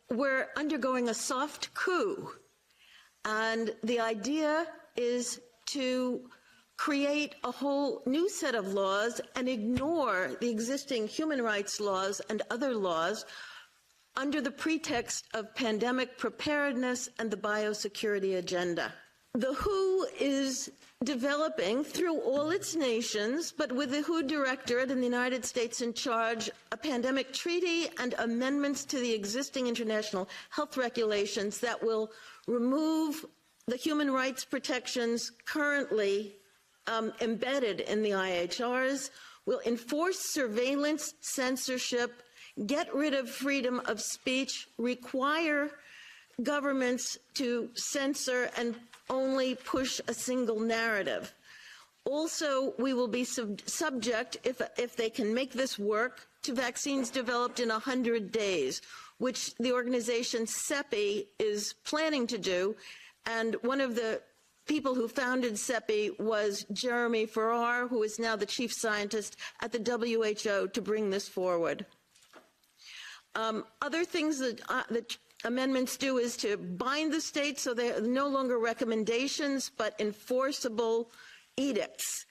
we're undergoing a soft coup, and the idea is to create a whole new set of laws and ignore the existing human rights laws and other laws under the pretext of pandemic preparedness and the biosecurity agenda. The WHO is developing through all its nations, but with the WHO Directorate in the United States in charge, a pandemic treaty and amendments to the existing international health regulations that will remove the human rights protections currently embedded in the IHRs, will enforce surveillance, censorship, get rid of freedom of speech, require governments to censor and only push a single narrative. Also, we will be subject, if they can make this work, to vaccines developed in 100 days, which the organization CEPI is planning to do. And one of the people who founded CEPI was Jeremy Farrar, who is now the chief scientist at the WHO, to bring this forward. Other things that amendments do is to bind the states so they're no longer recommendations but enforceable edicts,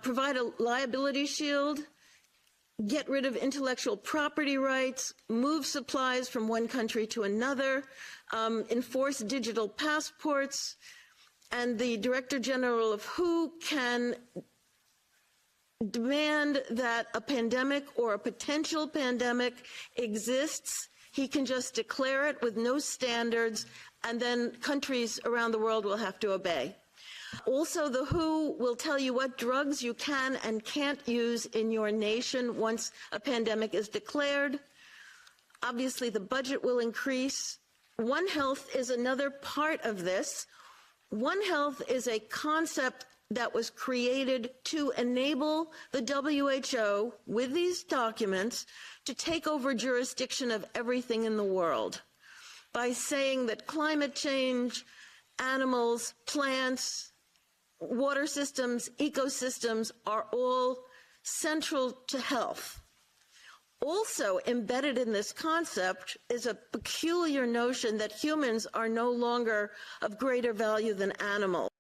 provide a liability shield, get rid of intellectual property rights, move supplies from one country to another, enforce digital passports, and the Director General of WHO can demand that a pandemic or a potential pandemic exists. He can just declare it with no standards, and then countries around the world will have to obey. Also, the WHO will tell you what drugs you can and can't use in your nation once a pandemic is declared. Obviously, the budget will increase. One Health is another part of this. One Health is a concept that was created to enable the WHO, with these documents, to take over jurisdiction of everything in the world by saying that climate change, animals, plants, water systems, ecosystems are all central to health. Also embedded in this concept is a peculiar notion that humans are no longer of greater value than animals.